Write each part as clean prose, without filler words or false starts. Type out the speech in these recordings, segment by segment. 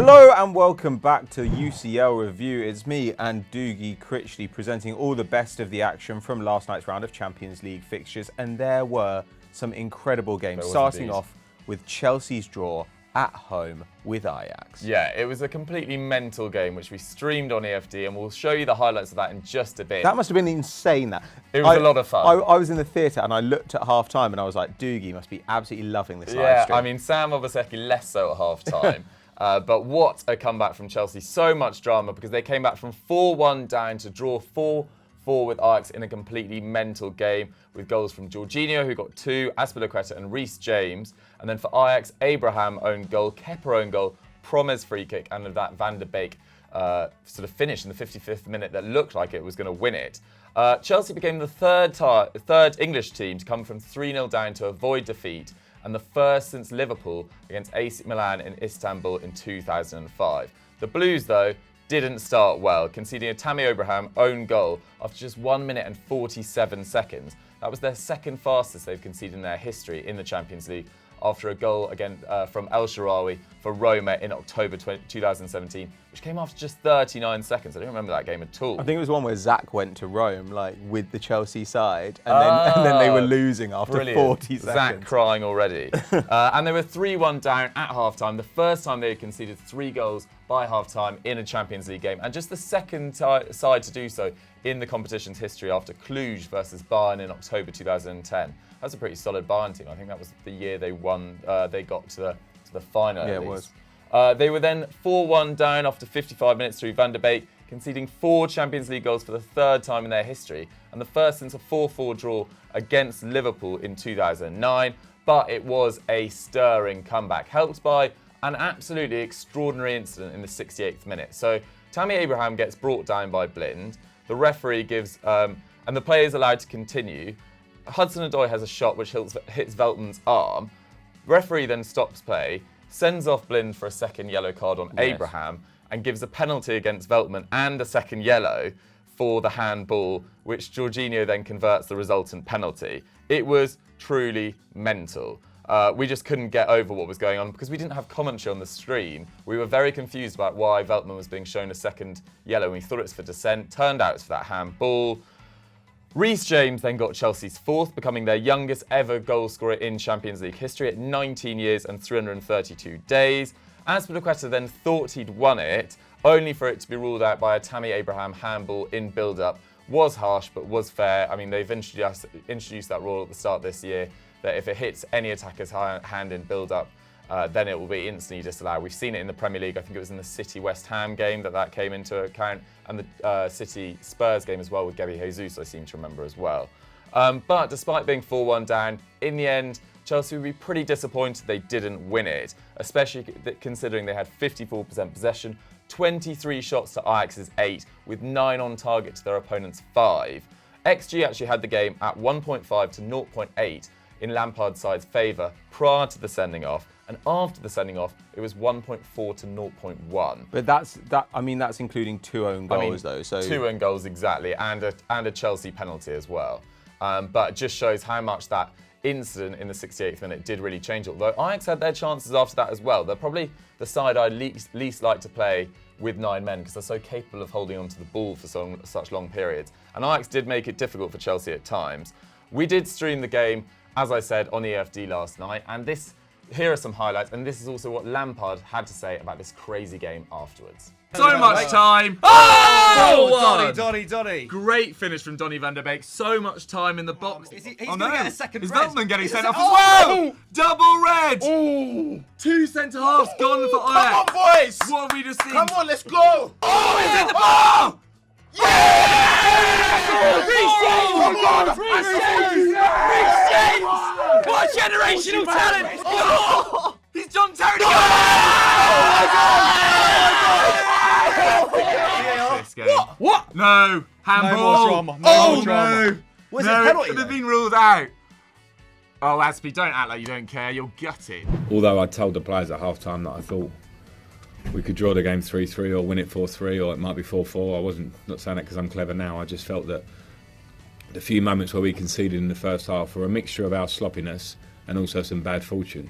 Hello and welcome back to UCL Review. It's me and Doogie Critchley presenting all the best of the action from last night's round of Champions League fixtures, and there were some incredible games, starting off with Chelsea's draw at home with Ajax. Yeah, it was a completely mental game which we streamed on EFD, and we'll show you the highlights of that in just a bit. That must have been insane. It was a lot of fun. I was in the theatre and I looked at half time and I was like, Doogie must be absolutely loving this live stream. I mean, Sam Obaseki less so at half time. But what a comeback from Chelsea. So much drama because they came back from 4-1 down to draw 4-4 with Ajax in a completely mental game, with goals from Jorginho, who got 2, Azpilicueta and Reece James. And then for Ajax, Abraham own goal, Kepa own goal, Promes free kick, and that Van der Beek sort of finish in the 55th minute that looked like it was going to win it. Chelsea became the third English team to come from 3-0 down to avoid defeat, and the first since Liverpool against AC Milan in Istanbul in 2005. The Blues, though, didn't start well, conceding a Tammy Abraham own goal after just 1 minute and 47 seconds. That was their second fastest they've conceded in their history in the Champions League, after a goal again from El Shaarawy for Roma in October 2017, which came after just 39 seconds. I don't remember that game at all. I think it was one where Zach went to Rome, like with the Chelsea side, and then they were losing after 40 seconds. Zach crying already. And they were 3-1 down at half-time, the first time they had conceded 3 goals by half-time in a Champions League game, and just the second side to do so in the competition's history after Cluj versus Bayern in October 2010. That's a pretty solid Bayern team. I think that was the year they won. They got to the final. Yeah, it was. They were then 4-1 down after 55 minutes through Van der Beek, conceding 4 Champions League goals for the third time in their history, and the first since a 4-4 draw against Liverpool in 2009. But it was a stirring comeback, helped by an absolutely extraordinary incident in the 68th minute. So Tammy Abraham gets brought down by Blind. The referee gives, and the player is allowed to continue. Hudson-Odoi has a shot which hits Veltman's arm. Referee then stops play, sends off Blind for a second yellow card on Abraham, and gives a penalty against Veltman and a second yellow for the handball, which Jorginho then converts the resultant penalty. It was truly mental. We just couldn't get over what was going on because we didn't have commentary on the stream. We were very confused about why Veltman was being shown a second yellow. We thought it was for dissent. Turned out it's for that handball. Reece James then got Chelsea's 4th, becoming their youngest ever goal scorer in Champions League history at 19 years and 332 days. Azpilicueta then thought he'd won it, only for it to be ruled out by a Tammy Abraham handball in build-up. Was harsh, but was fair. I mean, they've introduced that rule at the start this year, that if it hits any attacker's hand in build-up, then it will be instantly disallowed. We've seen it in the Premier League. I think it was in the City-West Ham game that came into account, and the City-Spurs game as well with Gabby Jesus, I seem to remember as well. But despite being 4-1 down, in the end, Chelsea would be pretty disappointed they didn't win it, especially considering they had 54% possession, 23 shots to Ajax's 8, with 9 on target to their opponent's 5. XG actually had the game at 1.5 to 0.8 in Lampard's side's favour prior to the sending off, and after the sending off, it was 1.4 to 0.1. But that's including 2 own goals, though. So 2 own goals exactly, and a Chelsea penalty as well. But it just shows how much that incident in the 68th minute did really change it. Although Ajax had their chances after that as well. They're probably the side I'd least like to play with 9 men because they're so capable of holding onto the ball for such long periods. And Ajax did make it difficult for Chelsea at times. We did stream the game, as I said, on EFD last night, and here are some highlights, and this is also what Lampard had to say about this crazy game afterwards. So much time. Oh! Donny. Great finish from Donny van der Beek. So much time in the box. He's going to get a second Is red. Veltman getting sent off as well? Double red. Oh! 2 centre-halves gone for Ajax. Come on, boys! What have we just seen? Come on, let's go! Oh, he's in the ball! Reece James! What a generational talent! Oh! He's John Terry again! What? No, handball. No more drama. No more drama. No. Was No, it a penalty? could have been ruled out. Oh, Aspie, don't act like you don't care. You're gutted. Although I told the players at half-time that I thought we could draw the game 3-3 or win it 4-3 or it might be 4-4. I wasn't not saying that because I'm clever now. I just felt that the few moments where we conceded in the first half were a mixture of our sloppiness and also some bad fortune.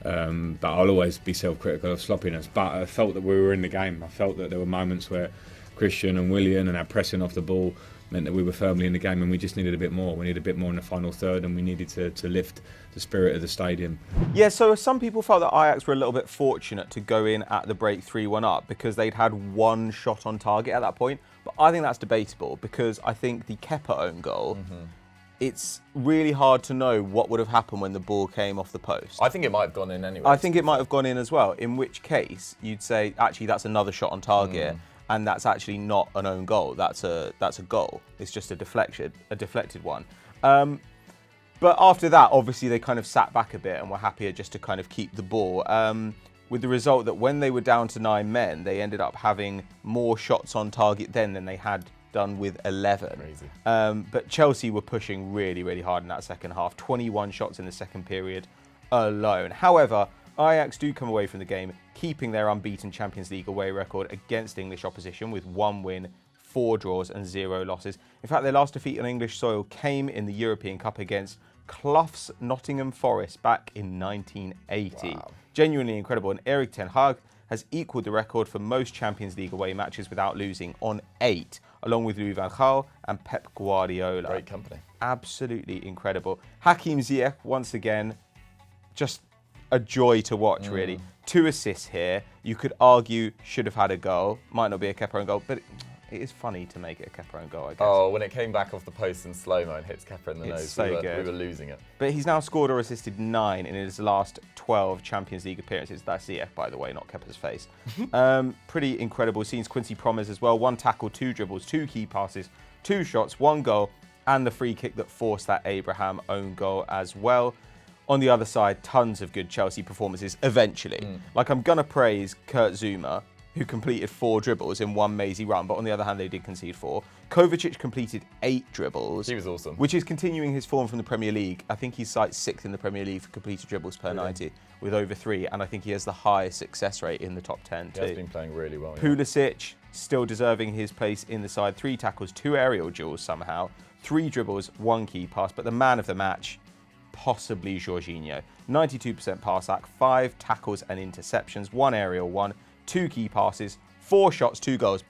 But I'll always be self-critical of sloppiness. But I felt that we were in the game. I felt that there were moments where Christian and Willian and our pressing off the ball meant that we were firmly in the game, and we just needed a bit more. We needed a bit more in the final third, and we needed to lift the spirit of the stadium. Yeah, so some people felt that Ajax were a little bit fortunate to go in at the break 3-1 up because they'd had one shot on target at that point. But I think that's debatable because I think the Kepa own goal, it's really hard to know what would have happened when the ball came off the post. I think it might have gone in anyway. I think it might have gone in as well, in which case you'd say, actually, that's another shot on target. And that's actually not an own goal. That's a goal. It's just a deflected one. But after that, obviously, they kind of sat back a bit and were happier just to kind of keep the ball. With the result that when they were down to 9 men, they ended up having more shots on target then than they had done with 11. Crazy. But Chelsea were pushing really, really hard in that second half. 21 shots in the second period alone. However, Ajax do come away from the game keeping their unbeaten Champions League away record against English opposition with 1 win, 4 draws and 0 losses. In fact, their last defeat on English soil came in the European Cup against Clough's Nottingham Forest back in 1980. Wow. Genuinely incredible. And Erik ten Hag has equalled the record for most Champions League away matches without losing on 8, along with Louis van Gaal and Pep Guardiola. Great company. Absolutely incredible. Hakim Ziyech, once again, just a joy to watch, really. 2 assists here. You could argue should have had a goal. Might not be a Kepa own goal, but it is funny to make it a Kepa own goal, I guess. Oh, when it came back off the post in slow-mo and hits Kepa in the It's nose, so we good. were losing it. But he's now scored or assisted 9 in his last 12 Champions League appearances. That's Ziyech, by the way, not Kepa's face. Pretty incredible scenes. Quincy Promes as well. 1 tackle, 2 dribbles, 2 key passes, 2 shots, 1 goal, and the free kick that forced that Abraham own goal as well. On the other side, tons of good Chelsea performances eventually. Like, I'm going to praise Kurt Zuma, who completed 4 dribbles in one mazy run, but on the other hand, they did concede 4. Kovacic completed 8 dribbles. He was awesome. Which is continuing his form from the Premier League. I think he's like 6th in the Premier League for completed dribbles per 90 with over 3, and I think he has the highest success rate in the top 10 too. He has been playing really well. Pulisic, still deserving his place in the side. 3 tackles, 2 aerial duels somehow, 3 dribbles, 1 key pass, but the man of the match, possibly Jorginho. 92% pass act, 5 tackles and interceptions, 1 aerial, 1, 2 key passes, 4 shots, 2 goals.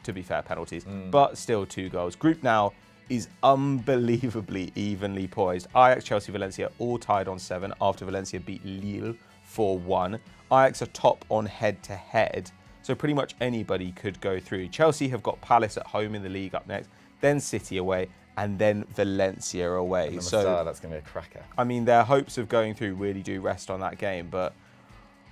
To be fair, penalties, but still 2 goals. Group now is unbelievably evenly poised. Ajax, Chelsea, Valencia all tied on 7 after Valencia beat Lille 4-1. Ajax are top on head-to-head, so pretty much anybody could go through. Chelsea have got Palace at home in the league up next, then City away, and then Valencia away. So that's going to be a cracker. I mean, their hopes of going through really do rest on that game. But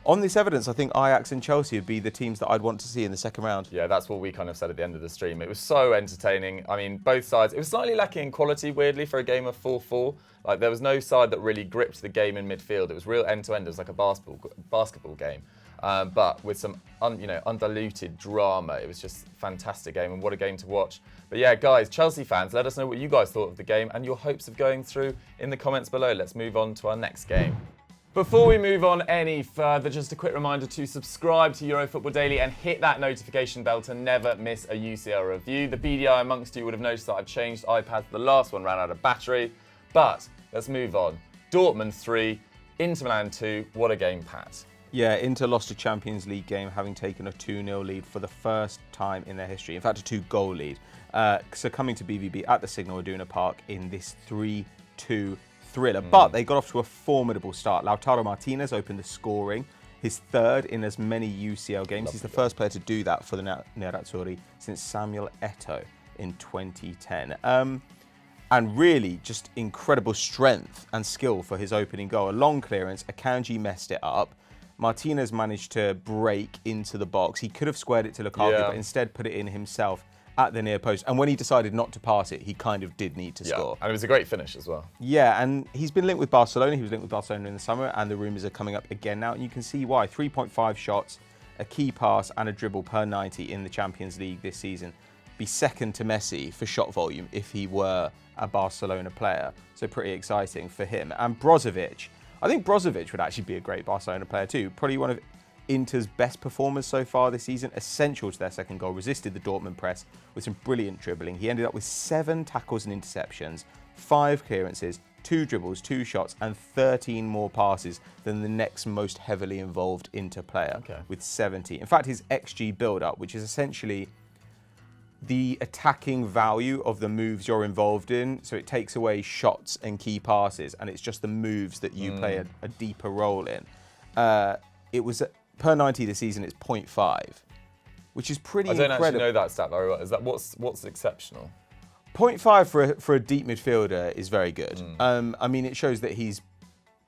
on this evidence, I think Ajax and Chelsea would be the teams that I'd want to see in the second round. Yeah, that's what we kind of said at the end of the stream. It was so entertaining. I mean, both sides. It was slightly lacking in quality, weirdly, for a game of 4-4. Like, there was no side that really gripped the game in midfield. It was real end-to-end. It was like a basketball game. But with some undiluted drama. It was just a fantastic game, and what a game to watch. But yeah, guys, Chelsea fans, let us know what you guys thought of the game and your hopes of going through in the comments below. Let's move on to our next game. Before we move on any further, just a quick reminder to subscribe to EuroFootball Daily and hit that notification bell to never miss a UCL review. The BDI amongst you would have noticed that I've changed iPads. The last one ran out of battery. But let's move on. Dortmund 3, Inter Milan 2. What a game, Pat. Yeah, Inter lost a Champions League game having taken a 2-0 lead for the first time in their history. In fact, a 2-goal lead. So coming to BVB at the Signal Iduna Park in this 3-2 thriller. But they got off to a formidable start. Lautaro Martinez opened the scoring, his 3rd in as many UCL games. He's the first player to do that for the Nerazzurri since Samuel Eto'o in 2010. And really just incredible strength and skill for his opening goal. A long clearance, Akanji messed it up. Martinez managed to break into the box. He could have squared it to Lukaku, but instead put it in himself at the near post. And when he decided not to pass it, he kind of did need to score. And it was a great finish as well. Yeah, and he's been linked with Barcelona. He was linked with Barcelona in the summer, and the rumours are coming up again now. And you can see why. 3.5 shots, a key pass, and a dribble per 90 in the Champions League this season. Be second to Messi for shot volume if he were a Barcelona player. So pretty exciting for him. And Brozovic. I think Brozovic would actually be a great Barcelona player too. Probably one of Inter's best performers so far this season. Essential to their second goal. Resisted the Dortmund press with some brilliant dribbling. He ended up with 7 tackles and interceptions, 5 clearances, 2 dribbles, 2 shots, and 13 more passes than the next most heavily involved Inter player with 70. In fact, his XG build-up, which is essentially the attacking value of the moves you're involved in, so it takes away shots and key passes, and it's just the moves that you play a deeper role in. It was per 90 this season, it's 0.5, which is pretty incredible. I don't actually know that stat very well. Is that what's exceptional? 0.5 for a deep midfielder is very good. I mean, it shows that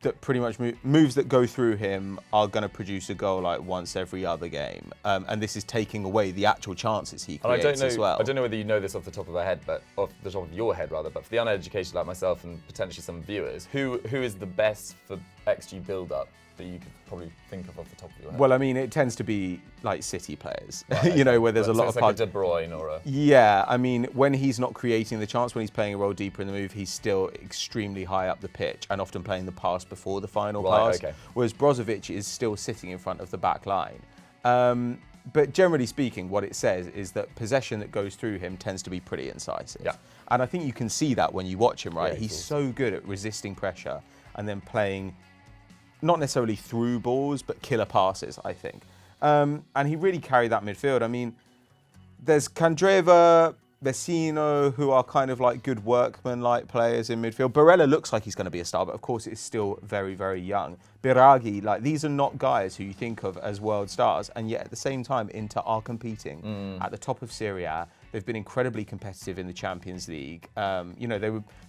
that pretty much moves that go through him are going to produce a goal like once every other game, and this is taking away the actual chances he creates as well. I don't know whether you know this off the top of your head, but off the top of your head rather. But for the uneducated like myself and potentially some viewers, who is the best for XG build-up that you could probably think of off the top of your head? Well, I mean, it tends to be like City players, you know, where there's a lot of like a De Bruyne or a... Yeah, I mean, when he's not creating the chance, when he's playing a role deeper in the move, he's still extremely high up the pitch and often playing the pass before the final pass. Whereas Brozovic is still sitting in front of the back line. But generally speaking, what it says is that possession that goes through him tends to be pretty incisive. Yeah. And I think you can see that when you watch him, right? Yeah, he's so good at resisting pressure and then playing not necessarily through balls, but killer passes, I think. And he really carried that midfield. I mean, there's Candreva, Vecino, who are kind of like good workman-like players in midfield. Barella looks like he's going to be a star, but of course it's still very, very young. Biraghi, like these are not guys who you think of as world stars, and yet at the same time, Inter are competing at the top of Serie A. They've been incredibly competitive in the Champions League. You know,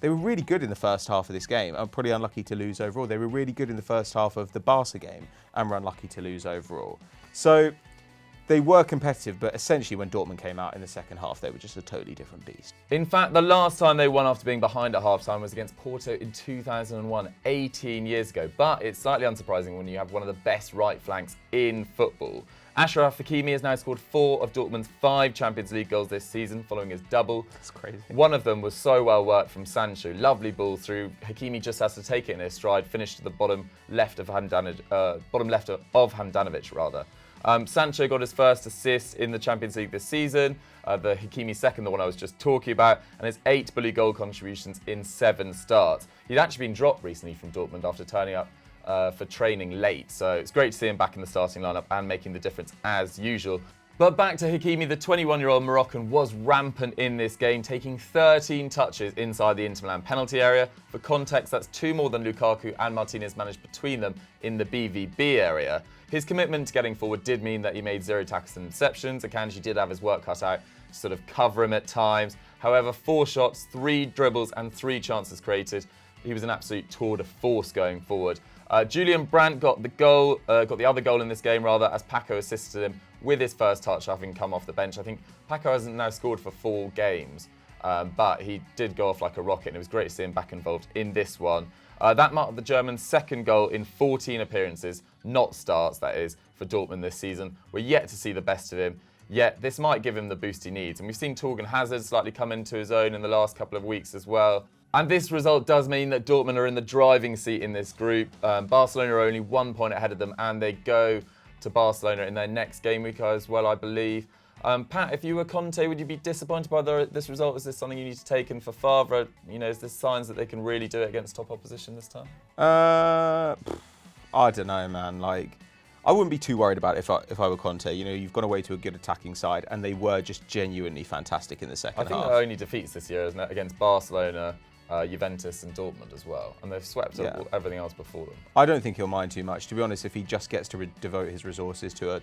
they were really good in the first half of this game. I'm probably unlucky to lose overall. They were really good in the first half of the Barca game and were unlucky to lose overall. So they were competitive, but essentially when Dortmund came out in the second half, they were just a totally different beast. In fact, the last time they won after being behind at half-time was against Porto in 2001, 18 years ago. But it's slightly unsurprising when you have one of the best right flanks in football. Achraf Hakimi has now scored 4 of Dortmund's 5 Champions League goals this season, following his double. That's crazy. One of them was so well worked from Sancho. Lovely ball through. Hakimi just has to take it in his stride, finish to the bottom left of Handanovic, rather. Sancho got his first assist in the Champions League this season. The Hakimi second, the one I was just talking about, and his 8 bully goal contributions in 7 starts. He'd actually been dropped recently from Dortmund after turning up for training late, so it's great to see him back in the starting lineup and making the difference as usual. But back to Hakimi, the 21-year-old Moroccan was rampant in this game, taking 13 touches inside the Inter Milan penalty area. For context, that's 2 more than Lukaku and Martinez managed between them in the BVB area. His commitment to getting forward did mean that he made 0 tackles and interceptions. Akanji did have his work cut out to sort of cover him at times. However, 4 shots, 3 dribbles and 3 chances created. He was an absolute tour de force going forward. Julian Brandt got the other goal in this game, rather, as Paco assisted him with his first touch, having come off the bench. I think Paco hasn't now scored for 4 games, but he did go off like a rocket, and it was great to see him back involved in this one. That marked the German's second goal in 14 appearances, not starts, that is, for Dortmund this season. We're yet to see the best of him, yet this might give him the boost he needs. And we've seen Torgan Hazard slightly come into his own in the last couple of weeks as well. And this result does mean that Dortmund are in the driving seat in this group. Barcelona are only 1 point ahead of them, and they go to Barcelona in their next game week as well, I believe. Pat, if you were Conte, would you be disappointed by this result? Is this something you need to take in for Favre? You know, is this signs that they can really do it against top opposition this time? I don't know, man. Like, I wouldn't be too worried about it if I were Conte. You know, you've gone away to a good attacking side, and they were just genuinely fantastic in the second half. I think their only defeats this year, isn't it, against Barcelona, Juventus and Dortmund as well, and they've swept everything else before them. I don't think he'll mind too much. To be honest, if he just gets to devote his resources to a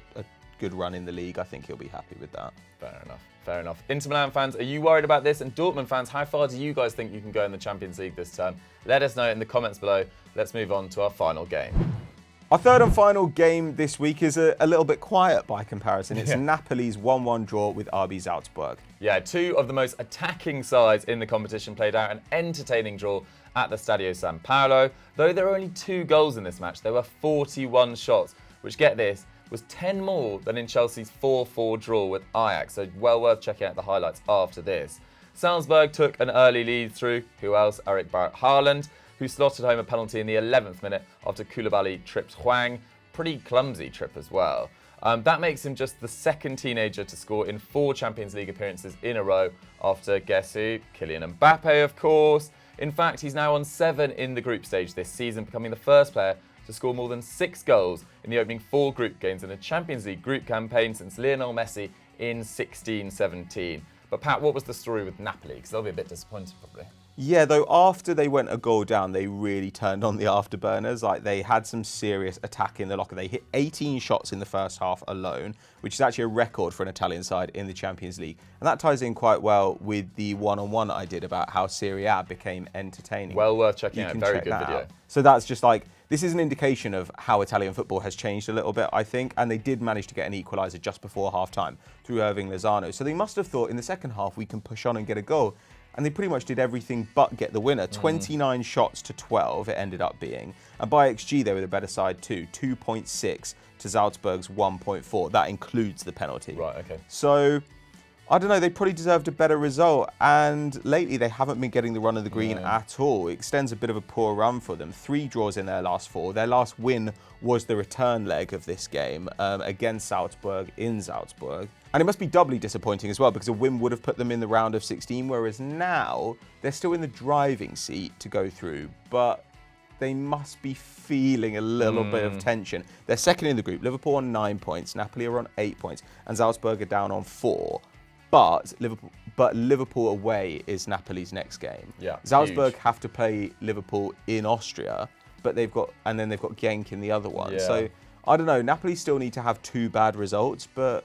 good run in the league, I think he'll be happy with that. Fair enough. Inter Milan fans, are you worried about this? And Dortmund fans, how far do you guys think you can go in the Champions League this term? Let us know in the comments below. Let's move on to our final game. Our third and final game this week is a little bit quiet by comparison. It's Napoli's 1-1 draw with RB Salzburg. Yeah, 2 of the most attacking sides in the competition played out an entertaining draw at the Stadio San Paolo. Though there were only 2 goals in this match, there were 41 shots, which, get this, was 10 more than in Chelsea's 4-4 draw with Ajax, so well worth checking out the highlights after this. Salzburg took an early lead through, who else? Eric Braut Haaland, who slotted home a penalty in the 11th minute after Koulibaly tripped Hwang. Pretty clumsy trip as well. That makes him just the second teenager to score in 4 Champions League appearances in a row after, guess who? Kylian Mbappe, of course. In fact, he's now on 7 in the group stage this season, becoming the first player to score more than 6 goals in the opening 4 group games in a Champions League group campaign since Lionel Messi in 16-17. But Pat, what was the story with Napoli? Because they'll be a bit disappointed probably. Yeah, though after they went a goal down, they really turned on the afterburners. Like, they had some serious attack in the locker. They hit 18 shots in the first half alone, which is actually a record for an Italian side in the Champions League. And that ties in quite well with the one-on-one I did about how Serie A became entertaining. Well worth checking out. Very check good video. out. So that's just like, this is an indication of how Italian football has changed a little bit, I think. And they did manage to get an equaliser just before half-time through Irving Lozano. So they must have thought in the second half we can push on and get a goal. And they pretty much did everything but get the winner. 29 shots to 12 it ended up being. And by XG, they were the better side too. 2.6 to Salzburg's 1.4. That includes the penalty. Right, okay. So, I don't know, they probably deserved a better result. And lately, they haven't been getting the run of the green at all. It extends a bit of a poor run for them. 3 draws in their last 4. Their last win was the return leg of this game against Salzburg in Salzburg. And it must be doubly disappointing as well, because a win would have put them in the round of 16, whereas now they're still in the driving seat to go through, but they must be feeling a little bit of tension. They're second in the group, Liverpool on 9 points, Napoli are on 8 points, and Salzburg are down on 4. But Liverpool away is Napoli's next game. Yeah, Salzburg huge. have to play Liverpool in Austria, but they've got Genk in the other one. Yeah. So I don't know. Napoli still need to have 2 bad results, but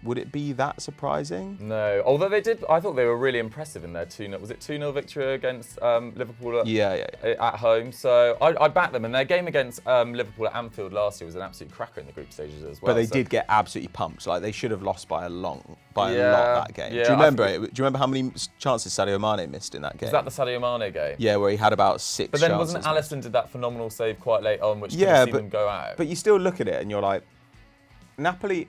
would it be that surprising? No, although they did, I thought they were really impressive in their 2-0. Was it 2-0 victory against Liverpool at home? So I backed them, and their game against Liverpool at Anfield last year was an absolute cracker in the group stages as well. But they did get absolutely pumped. Like, they should have lost by a lot that game. Yeah, Do you remember it? Do you remember how many chances Sadio Mane missed in that game? Was that the Sadio Mane game? Yeah, where he had about 6 But then chances. wasn't Alisson did that phenomenal save quite late on, which could have seen them go out? But you still look at it and you're like, Napoli,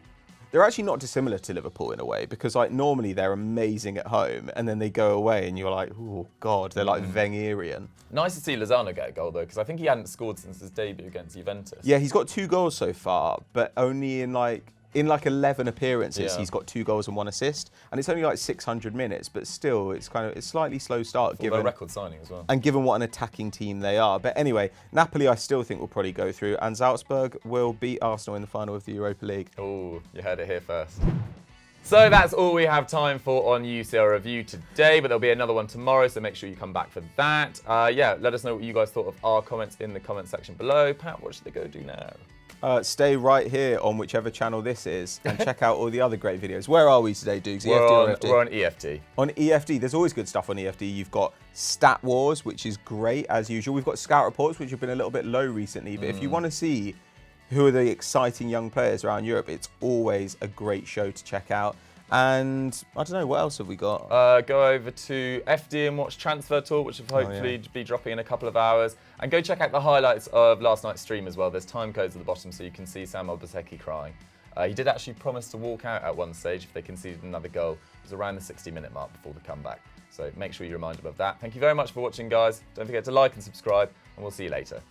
they're actually not dissimilar to Liverpool in a way, because like normally they're amazing at home and then they go away and you're like, oh God, they're like Wengerian. Nice to see Lozano get a goal though, because I think he hadn't scored since his debut against Juventus. Yeah, he's got 2 goals so far, but only in like 11 appearances, he's got 2 goals and 1 assist, and it's only like 600 minutes, but still, it's slightly slow start given a record signing as well, and given what an attacking team they are. But anyway, Napoli, I still think will probably go through, and Salzburg will beat Arsenal in the final of the Europa League. Oh, you heard it here first. So that's all we have time for on UCL Review today, but there'll be another one tomorrow, so make sure you come back for that. Let us know what you guys thought of our comments in the comment section below. Pat, what should they go do now? Stay right here on whichever channel this is and check out all the other great videos. Where are we today, Dukes? We're on EFT. On EFT, there's always good stuff on EFT. You've got Stat Wars, which is great as usual. We've got Scout Reports, which have been a little bit low recently. But if you want to see who are the exciting young players around Europe, it's always a great show to check out. And I don't know, what else have we got? Go over to FD and watch Transfer Talk, which will hopefully be dropping in a couple of hours. And go check out the highlights of last night's stream as well. There's time codes at the bottom so you can see Sam Obaseki crying. He did actually promise to walk out at one stage if they conceded another goal. It was around the 60-minute mark before the comeback. So make sure you remind him of that. Thank you very much for watching, guys. Don't forget to like and subscribe, and we'll see you later.